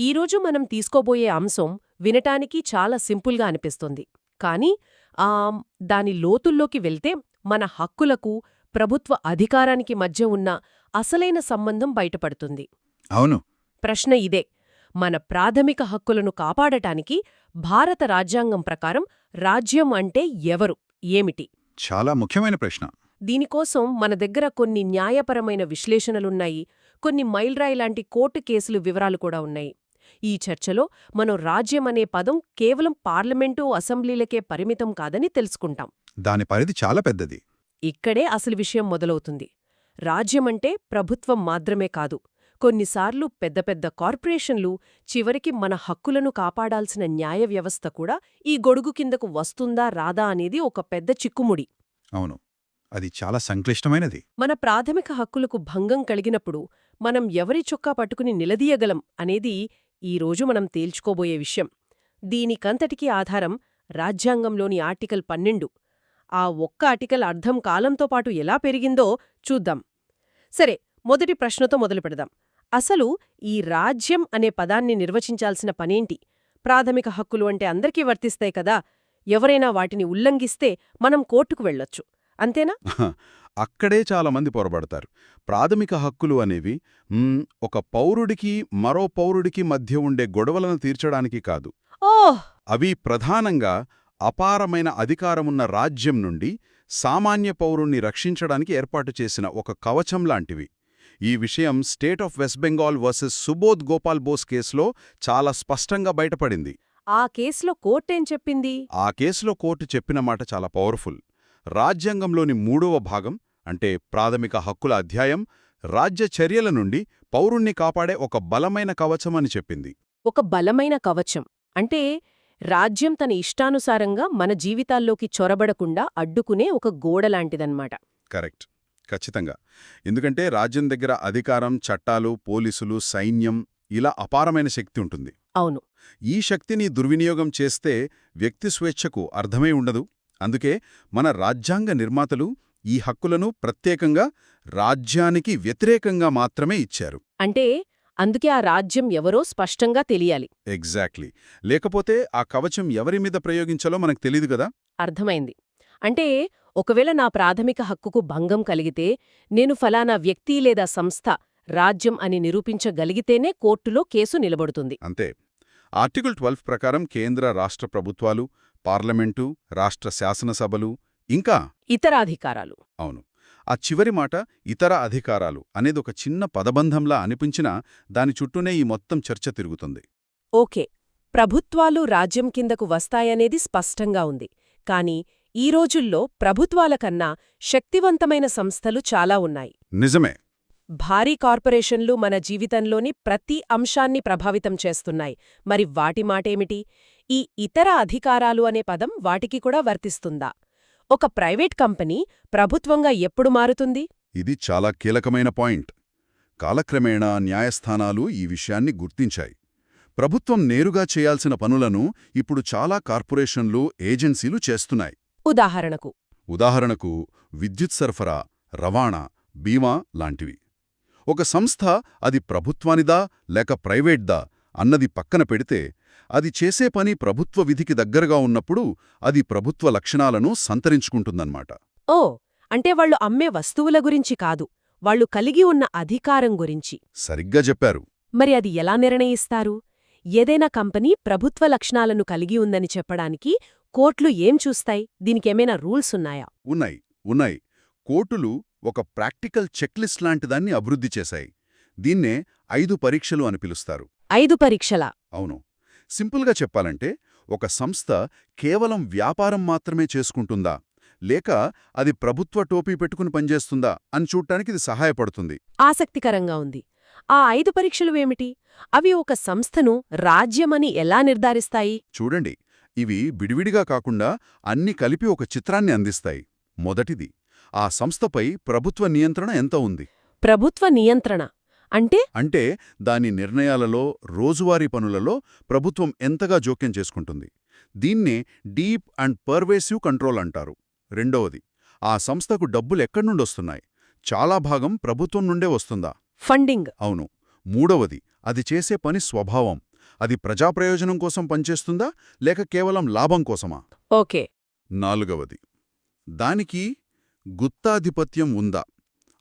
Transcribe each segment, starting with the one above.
ఈరోజు మనం తీసుకోబోయే అంశం వినటానికి చాలా సింపుల్గా అనిపిస్తుంది. కానీ దాని లోతుల్లోకి వెళ్తే మన హక్కులకు, ప్రభుత్వ అధికారానికి మధ్య ఉన్న అసలైన సంబంధం బయటపడుతుంది. అవును. ప్రశ్న ఇదే: మన ప్రాథమిక హక్కులను కాపాడటానికి భారత రాజ్యాంగం ప్రకారం రాజ్యం అంటే ఎవరు, ఏమిటి? చాలా ముఖ్యమైన ప్రశ్న. దీనికోసం మన దగ్గర కొన్ని న్యాయపరమైన విశ్లేషణలున్నాయి, కొన్ని మైల్రాయి లాంటి కోర్టు కేసులు వివరాలు కూడా ఉన్నాయి. ఈ చర్చలో మనం రాజ్యం అనే పదం కేవలం పార్లమెంటు, అసెంబ్లీలకే పరిమితం కాదని తెలుసుకుంటాం. దాని పరిధి చాలా పెద్దది. ఇక్కడే అసలు విషయం మొదలవుతుంది. రాజ్యమంటే ప్రభుత్వం మాత్రమే కాదు, కొన్నిసార్లు పెద్ద పెద్ద కార్పొరేషన్లు, చివరికి మన హక్కులను కాపాడాల్సిన న్యాయ వ్యవస్థ కూడా ఈ గొడుగు కిందకు వస్తుందా రాదా అనేది ఒక పెద్ద చిక్కుముడి. అవును, అది చాలా సంక్లిష్టమైనది. మన ప్రాథమిక హక్కులకు భంగం కలిగినప్పుడు మనం ఎవరి చొక్కా పట్టుకుని నిలదీయగలం అనేది ఈరోజు మనం తేల్చుకోబోయే విషయం. దీనికంతటికీ ఆధారం రాజ్యాంగంలోని ఆర్టికల్ 12. ఆ ఒక్క ఆర్టికల్ అర్థం కాలంతో పాటు ఎలా పెరిగిందో చూద్దాం. సరే, మొదటి ప్రశ్నతో మొదలుపెడదాం. అసలు ఈ రాజ్యం అనే పదాన్ని నిర్వచించాల్సిన పనేంటి? ప్రాథమిక హక్కులు అంటే అందరికీ వర్తిస్తాయి కదా, ఎవరైనా వాటిని ఉల్లంఘిస్తే మనం కోర్టుకు వెళ్ళొచ్చు, అంతేనా? అక్కడే చాలామంది పొరబడతారు. ప్రాథమిక హక్కులు అనేవి ఒక పౌరుడికి మరో పౌరుడికి మధ్య ఉండే గొడవలను తీర్చడానికి కాదు. ఓహ్! అవి ప్రధానంగా అపారమైన అధికారమున్న రాజ్యం నుండి సామాన్య పౌరుణ్ణి రక్షించడానికి ఏర్పాటు చేసిన ఒక కవచం లాంటివి. ఈ విషయం state of West Bengal versus Subodh Gopal Bose కేసులో చాలా స్పష్టంగా బయటపడింది. ఆ కేసులో కోర్టేం చెప్పింది? ఆ కేసులో కోర్టు చెప్పిన మాట చాలా పవర్ఫుల్. రాజ్యాంగంలోని 3వ భాగం, అంటే ప్రాథమిక హక్కుల అధ్యాయం, రాజ్య చర్యల నుండి పౌరుణ్ణి కాపాడే ఒక బలమైన కవచమని చెప్పింది. ఒక బలమైన కవచం అంటే రాజ్యం తన ఇష్టానుసారంగా మన జీవితాల్లోకి చొరబడకుండా అడ్డుకునే ఒక గోడలాంటిదన్నమాట. కరెక్ట్, ఖచ్చితంగా. ఎందుకంటే రాజ్యం దగ్గర అధికారం, చట్టాలు, పోలీసులు, సైన్యం, ఇలా అపారమైన శక్తి ఉంటుంది. అవును. ఈ శక్తిని దుర్వినియోగం చేస్తే వ్యక్తి స్వేచ్ఛకు అర్థమే ఉండదు. అందుకే మన రాజ్యాంగ నిర్మాతలు ఈ హక్కులను ప్రత్యేకంగా రాజ్యానికి వ్యతిరేకంగా మాత్రమే ఇచ్చారు. అంటే అందుకే ఆ రాజ్యం ఎవరో స్పష్టంగా తెలియాలి. ఎగ్జాక్ట్లీ. లేకపోతే ఆ కవచం ఎవరిమీద ప్రయోగించాలో మనకు తెలీదు కదా. అర్థమైంది. అంటే ఒకవేళ నా ప్రాథమిక హక్కుకు భంగం కలిగితే నేను ఫలానా వ్యక్తి లేదా సంస్థ రాజ్యం అని నిరూపించగలిగితేనే కోర్టులో కేసు నిలబడుతుంది. అంతే. ఆర్టికల్ 12 ప్రకారం కేంద్ర రాష్ట్ర ప్రభుత్వాలు, పార్లమెంటు, రాష్ట్ర శాసనసభలు, ఇంకా ఇతర అధికారాలు. అవును, ఆ చివరి మాట ఇతర అధికారాలు అనేది ఒక చిన్న పదబంధంలా అనిపించినా దాని చుట్టూనే ఈ మొత్తం చర్చ తిరుగుతుంది. ఓకే, ప్రభుత్వాలు రాజ్యం కిందకు వస్తాయనేది స్పష్టంగా ఉంది. కానీ ఈ రోజుల్లో ప్రభుత్వాల కన్నా శక్తివంతమైన సంస్థలు చాలా ఉన్నాయి. నిజమే. భారీ కార్పొరేషన్లు మన జీవితంలోని ప్రతి అంశాన్ని ప్రభావితం చేస్తున్నాయి. మరి వాటి మాటేమిటి? ఈ ఇతర అధికారాలు అనే పదం వాటికి కూడా వర్తిస్తుందా? ఒక ప్రైవేట్ కంపెనీ ప్రభుత్వంగా ఎప్పుడు మారుతుంది? ఇది చాలా కీలకమైన పాయింట్. కాలక్రమేణా న్యాయస్థానాలు ఈ విషయాన్ని గుర్తించాయి. ప్రభుత్వం నేరుగా చేయాల్సిన పనులను ఇప్పుడు చాలా కార్పొరేషన్లు, ఏజెన్సీలు చేస్తున్నాయి. ఉదాహరణకు విద్యుత్ సరఫరా, రవాణా, బీమా లాంటివి. ఒక సంస్థ అది ప్రభుత్వానిదా లేక ప్రైవేట్దా అన్నది పక్కన పెడితే, అది చేసే పని ప్రభుత్వ విధికి దగ్గరగా ఉన్నప్పుడు అది ప్రభుత్వ లక్షణాలను సంతరించుకుంటుందన్నమాట. ఓ, అంటే వాళ్ళు అమ్మే వస్తువుల గురించి కాదు, వాళ్ళు కలిగి ఉన్న అధికారం గురించి. సరిగ్గా చెప్పారు. మరి అది ఎలా నిర్ణయిస్తారు? ఏదైనా కంపెనీ ప్రభుత్వ లక్షణాలను కలిగి ఉందని చెప్పడానికి కోర్టులు ఏం చూస్తాయి? దీనికేమైనా రూల్స్ ఉన్నాయా? ఉన్నాయి. కోర్టులు ఒక ప్రాక్టికల్ చెక్లిస్ట్ లాంటిదాన్ని అభివృద్ధి చేశాయి. దీన్నే 5 పరీక్షలు అని పిలుస్తారు. 5 పరీక్షలా? అవును. సింపుల్గా చెప్పాలంటే, ఒక సంస్థ కేవలం వ్యాపారం మాత్రమే చేసుకుంటుందా, లేక అది ప్రభుత్వ టోపీ పెట్టుకుని పనిచేస్తుందా అని చూడటానికి ఇది సహాయపడుతుంది. ఆసక్తికరంగా ఉంది. ఆ 5 పరీక్షలు ఏమిటి? అవి ఒక సంస్థను రాజ్యమని ఎలా నిర్ధారిస్తాయి? చూడండి, ఇవి విడివిడిగా కాకుండా అన్ని కలిపి ఒక చిత్రాన్ని అందిస్తాయి. మొదటిది, ఆ సంస్థపై ప్రభుత్వ నియంత్రణ ఎంత ఉంది. ప్రభుత్వ నియంత్రణ అంటే దాని నిర్ణయాలలో, రోజువారీ పనులలో ప్రభుత్వం ఎంతగా జోక్యం చేసుకుంటుంది. దీన్నే డీప్ అండ్ పర్వేసివ్ కంట్రోల్ అంటారు. రెండవది, ఆ సంస్థకు డబ్బులెక్కడ్నుండొస్తున్నాయి. చాలా భాగం ప్రభుత్వం నుండే వస్తుందా? ఫండింగ్. అవును. మూడవది, అది చేసే పని స్వభావం, అది ప్రజాప్రయోజనం కోసం పనిచేస్తుందా లేక కేవలం లాభం కోసమా? ఓకే. 4వది, దానికి గుత్తాధిపత్యం ఉందా,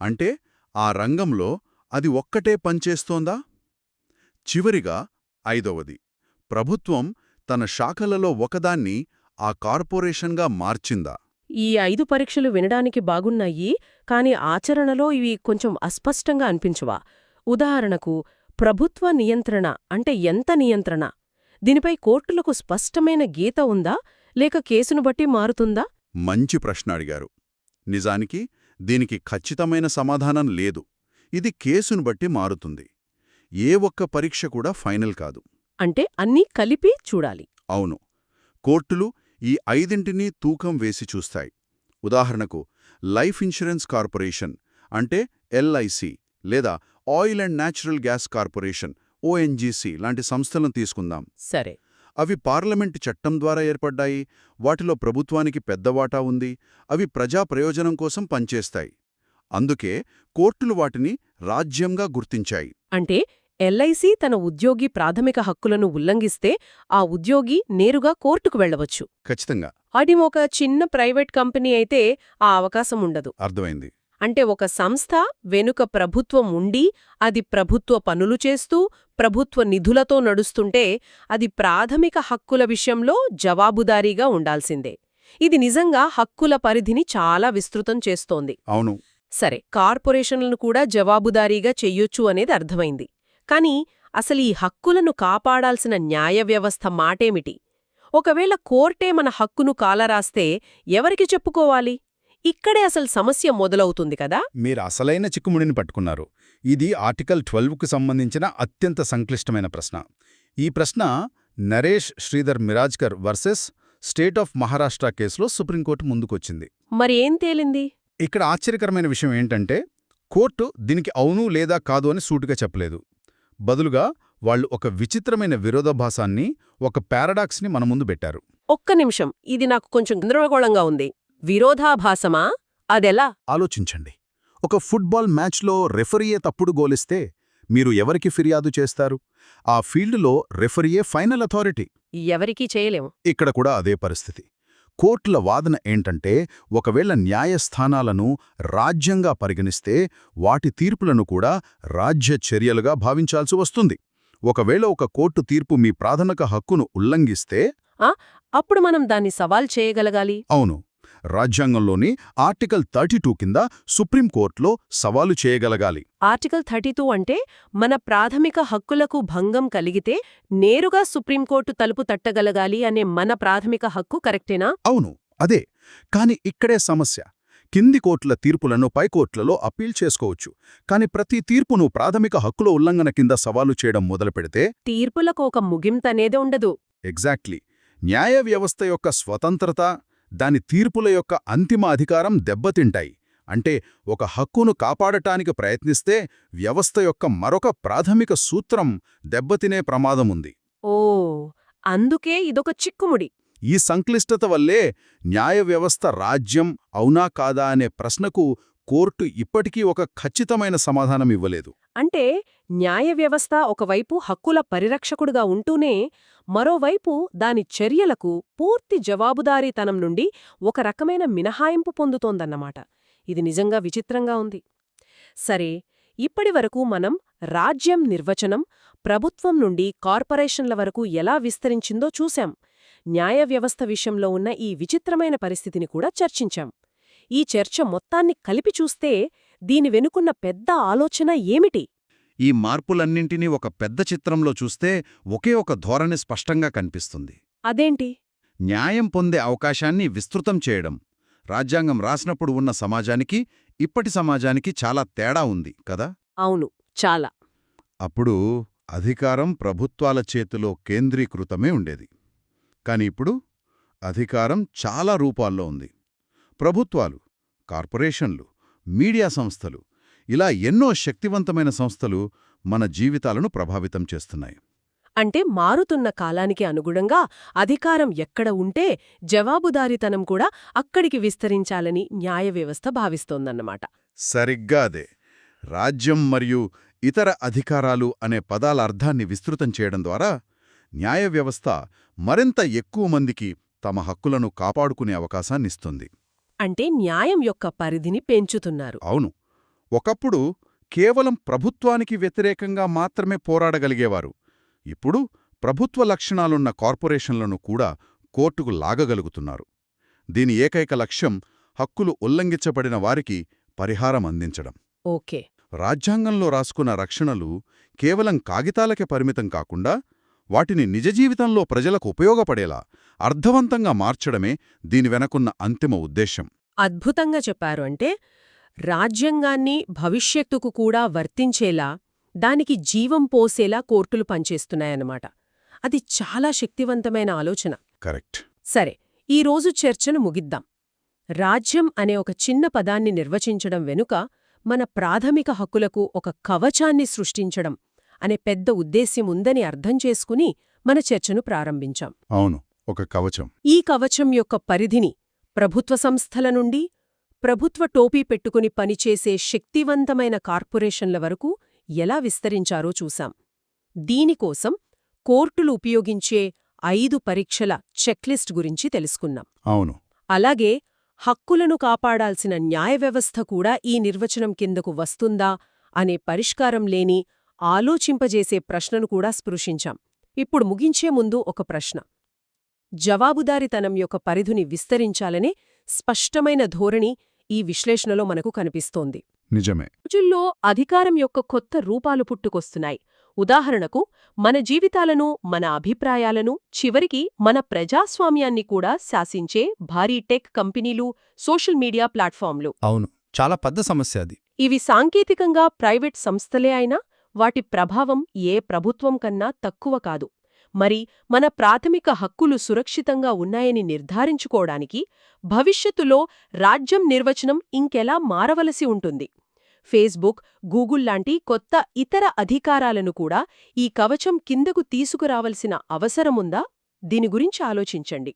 అంటే ఆ రంగంలో అది ఒక్కటే పనిచేస్తోందా? చివరిగా 5వది, ప్రభుత్వం తన శాఖలలో ఒకదాన్ని ఆ కార్పొరేషన్గా మార్చిందా? ఈ 5 పరీక్షలు వినడానికి బాగున్నాయి, కాని ఆచరణలో ఇవి కొంచెం అస్పష్టంగా అనిపించవా? ఉదాహరణకు, ప్రభుత్వ నియంత్రణ అంటే ఎంత నియంత్రణ? దీనిపై కోర్టులకు స్పష్టమైన గీత ఉందా లేక కేసును బట్టి మారుతుందా? మంచి ప్రశ్న అడిగారు. నిజానికి దీనికి ఖచ్చితమైన సమాధానం లేదు. ఇది కేసును బట్టి మారుతుంది. ఏ ఒక్క పరీక్ష కూడా ఫైనల్ కాదు. అంటే అన్నీ కలిపి చూడాలి. అవును, కోర్టులు ఈ 5ంటినీ తూకం వేసి చూస్తాయి. ఉదాహరణకు, లైఫ్ ఇన్షూరెన్స్ కార్పొరేషన్ అంటే ఎల్ఐసి లేదా oil and natural gas corporation ONGC లాంటి సంస్థలను తీసుకుందాం. సరే. అవి పార్లమెంటు చట్టం ద్వారా ఏర్పడ్డాయి, వాటిలో ప్రభుత్వానికి పెద్ద వాటా ఉంది, అవి ప్రజా ప్రయోజనం కోసం పనిచేస్తాయి. అందుకే కోర్టులు వాటిని రాజ్యంగా గుర్తించాయి. అంటే ఎల్ఐసి తన ఉద్యోగి ప్రాథమిక హక్కులను ఉల్లంఘిస్తే ఆ ఉద్యోగి నేరుగా కోర్టుకు వెళ్లవచ్చు. ఖచ్చితంగా. అది ఒక చిన్న ప్రైవేట్ కంపెనీ అయితే ఆ అవకాశం ఉండదు. అర్థమైంది. అంటే ఒక సంస్థ వెనుక ప్రభుత్వం ఉండి అది ప్రభుత్వ పనులు చేస్తూ ప్రభుత్వ నిధులతో నడుస్తుంటే అది ప్రాథమిక హక్కుల విషయంలో జవాబుదారీగా ఉండాల్సిందే. ఇది నిజంగా హక్కుల పరిధిని చాలా విస్తృతం చేస్తోంది. అవును. సరే, కార్పొరేషన్లను కూడా జవాబుదారీగా చెయ్యొచ్చు అనేది అర్థమైంది. కాని అసలీ హక్కులను కాపాడాల్సిన న్యాయ వ్యవస్థ మాటేమిటి? ఒకవేళ కోర్టే మన హక్కును కాలరాస్తే ఎవరికి చెప్పుకోవాలి? ఇక్కడే అసలు సమస్య మొదలవుతుంది కదా. మీరు అసలైన చిక్కుముడిని పట్టుకున్నారు. ఇది ఆర్టికల్ 12కు సంబంధించిన అత్యంత సంక్లిష్టమైన ప్రశ్న. ఈ ప్రశ్న Naresh Sridhar Mirajkar versus state of Maharashtra కేసులో సుప్రీంకోర్టు ముందుకొచ్చింది. మరి ఏం తేలింది? ఇక్కడ ఆశ్చర్యకరమైన విషయం ఏంటంటే, కోర్టు దీనికి అవును లేదా కాదు అని సూటిగా చెప్పలేదు. బదులుగా వాళ్ళు ఒక విచిత్రమైన విరోధాభాసాన్ని, ఒక పారాడాక్స్ని మన ముందు పెట్టారు. ఒక్క నిమిషం, ఇది నాకు కొంచెం గందరగోళంగా ఉంది. విరోధాభాసమా? అదెలా? ఆలోచించండి. ఒక ఫుట్బాల్ మ్యాచ్లో రెఫరీయే తప్పుడు గోలిస్తే మీరు ఎవరికి ఫిర్యాదు చేస్తారు? ఆ ఫీల్డులో రెఫరీయే ఫైనల్ అథారిటీ. ఎవరికీ చేయలేము. ఇక్కడ కూడా అదే పరిస్థితి. కోర్టుల వాదన ఏంటంటే, ఒకవేళ న్యాయస్థానాలను రాజ్యంగా పరిగణిస్తే వాటి తీర్పులను కూడా రాజ్య చర్యలుగా భావించాల్సి వస్తుంది. ఒకవేళ ఒక కోర్టు తీర్పు మీ ప్రాథమిక హక్కును ఉల్లంఘిస్తే అప్పుడు మనం దాన్ని సవాల్ చేయగలగాలి. అవును, రాజ్యాంగంలోని ఆర్టికల్ 32 కింద సుప్రీంకోర్టులో సవాలు చేయగలగాలి. ఆర్టికల్ 32 అంటే మన ప్రాథమిక హక్కులకు భంగం కలిగితే నేరుగా సుప్రీంకోర్టు తలుపు తట్టగలగాలి అనే మన ప్రాథమిక హక్కు కరెక్టేనా? అవును, అదే. కాని ఇక్కడే సమస్య. కింది కోర్టుల తీర్పులను పైకోర్టులలో అప్పీల్ చేసుకోవచ్చు. కాని ప్రతి తీర్పును ప్రాథమిక హక్కుల ఉల్లంఘన కింద సవాలు చేయడం మొదలుపెడితే తీర్పులకు ఒక ముగింతనేదే ఉండదు. ఎగ్జాక్ట్లీ. న్యాయ వ్యవస్థ యొక్క స్వతంత్రత, దాని తీర్పుల యొక్క అంతిమ అధికారం దెబ్బతింటాయి. అంటే ఒక హక్కును కాపాడటానికి ప్రయత్నిస్తే వ్యవస్థ యొక్క మరొక ప్రాథమిక సూత్రం దెబ్బతినే ప్రమాదముంది. ఓ, అందుకే ఇదొక చిక్కుముడి. ఈ సంక్లిష్టత వల్లే న్యాయ వ్యవస్థ రాజ్యం అవునా కాదా అనే ప్రశ్నకు కోర్టు ఇప్పటికీ ఒక ఖచ్చితమైన సమాధానం ఇవ్వలేదు. అంటే న్యాయ వ్యవస్థ ఒకవైపు హక్కుల పరిరక్షకుడుగా ఉంటూనే మరోవైపు దాని చర్యలకు పూర్తి జవాబుదారీతనం నుండి ఒక రకమైన మినహాయింపు పొందుతోందన్నమాట. ఇది నిజంగా విచిత్రంగా ఉంది. సరే, ఇప్పటివరకు మనం రాజ్యం నిర్వచనం ప్రభుత్వం నుండి కార్పొరేషన్ల వరకు ఎలా విస్తరించిందో చూశాం. న్యాయ వ్యవస్థ విషయంలో ఉన్న ఈ విచిత్రమైన పరిస్థితిని కూడా చర్చించాం. ఈ చర్చ మొత్తాన్ని కలిపి చూస్తే దీని వెనుకున్న పెద్ద ఆలోచన ఏమిటి? ఈ మార్పులన్నింటినీ ఒక పెద్ద చిత్రంలో చూస్తే ఒకే ఒక ధోరణి స్పష్టంగా కనిపిస్తుంది. అదేంటి? న్యాయం పొందే అవకాశాన్ని విస్తృతం చేయడం. రాజ్యాంగం రాసినప్పుడు ఉన్న సమాజానికి ఇప్పటి సమాజానికి చాలా తేడా ఉంది కదా. అవును, చాలా. అప్పుడు అధికారం ప్రభుత్వాల చేతిలో కేంద్రీకృతమే ఉండేది. కాని ఇప్పుడు అధికారం చాలా రూపాల్లో ఉంది. ప్రభుత్వాలు, కార్పొరేషన్లు, మీడియా సంస్థలు, ఇలా ఎన్నో శక్తివంతమైన సంస్థలు మన జీవితాలను ప్రభావితం చేస్తున్నాయి. అంటే మారుతున్న కాలానికి అనుగుణంగా అధికారం ఎక్కడ ఉంటే జవాబుదారీతనం కూడా అక్కడికి విస్తరించాలని న్యాయ వ్యవస్థ భావిస్తోందన్నమాట. సరిగ్గా అదే. రాజ్యం మరియు ఇతర అధికారాలు అనే పదాల అర్థాన్ని విస్తృతం చేయడం ద్వారా న్యాయ వ్యవస్థ మరింత ఎక్కువ మందికి తమ హక్కులను కాపాడుకునే అవకాశాన్నిస్తుంది. అంటే న్యాయం యొక్క పరిధిని పెంచుతున్నారు. అవును. ఒకప్పుడు కేవలం ప్రభుత్వానికి వ్యతిరేకంగా మాత్రమే పోరాడగలిగేవారు. ఇప్పుడు ప్రభుత్వ లక్షణాలున్న కార్పొరేషన్లను కూడా కోర్టుకు లాగగలుగుతున్నారు. దీని ఏకైక లక్ష్యం హక్కులు ఉల్లంఘించబడిన వారికి పరిహారం అందించడం. ఓకే. రాజ్యాంగంలో రాసుకున్న రక్షణలు కేవలం కాగితాలకే పరిమితం కాకుండా వాటిని నిజ జీవితంలో ప్రజలకు ఉపయోగపడేలా అర్థవంతంగా మార్చడమే దీని వెనకున్న అంతిమ ఉద్దేశం. అద్భుతంగా చెప్పారు. అంటే రాజ్యాంగాన్ని భవిష్యత్తుకు కూడా వర్తించేలా, దానికి జీవం పోసేలా కోర్టులు పనిచేస్తున్నాయన్నమాట. అది చాలా శక్తివంతమైన ఆలోచన. కరెక్ట్. సరే, ఈరోజు చర్చను ముగిద్దాం. రాజ్యం అనే ఒక చిన్న పదాన్ని నిర్వచించడం వెనుక మన ప్రాథమిక హక్కులకు ఒక కవచాన్ని సృష్టించడం అనే పెద్ద ఉద్దేశ్యం ఉందని అర్థం చేసుకుని మన చర్చను ప్రారంభించాం. అవును, ఒక కవచం. ఈ కవచం యొక్క పరిధిని ప్రభుత్వ సంస్థల నుండి ప్రభుత్వ టోపీ పెట్టుకుని పనిచేసే శక్తివంతమైన కార్పొరేషన్ల వరకు ఎలా విస్తరించారో చూశాం. దీనికోసం కోర్టులు ఉపయోగించే 5 పరీక్షల చెక్లిస్ట్ గురించి తెలుసుకున్నాం. అవును. అలాగే హక్కులను కాపాడాల్సిన న్యాయ వ్యవస్థ కూడా ఈ నిర్వచనం కిందకు వస్తుందా అనే పరిష్కారం లేని ఆలోచింపజేసే ప్రశ్నను కూడా స్పృశించాం. ఇప్పుడు ముగించే ముందు ఒక ప్రశ్న. జవాబుదారీతనం యొక్క పరిధిని విస్తరించాలనే స్పష్టమైన ధోరణి ఈ విశ్లేషణలో మనకు కనిపిస్తోంది. నిజమే. రోజుల్లో అధికారం యొక్క కొత్త రూపాలు పుట్టుకొస్తున్నాయి. ఉదాహరణకు, మన జీవితాలను, మన అభిప్రాయాలను, చివరికి మన ప్రజాస్వామ్యాన్ని కూడా శాసించే భారీ టెక్ కంపెనీలు, సోషల్ మీడియా ప్లాట్ఫామ్లు. అవును, చాలా పెద్ద సమస్య అది. ఇవి సాంకేతికంగా ప్రైవేట్ సంస్థలే అయినా వాటి ప్రభావం ఏ ప్రభుత్వం కన్నా తక్కువ కాదు. మరి మన ప్రాథమిక హక్కులు సురక్షితంగా ఉన్నాయని నిర్ధారించుకోవడానికి భవిష్యత్తులో రాజ్యం నిర్వచనం ఇంకెలా మారవలసి ఉంటుంది? ఫేస్బుక్, గూగుల్ లాంటి కొత్త ఇతర అధికారాలను కూడా ఈ కవచం కిందకు తీసుకురావలసిన అవసరముందా? దీని గురించి ఆలోచించండి.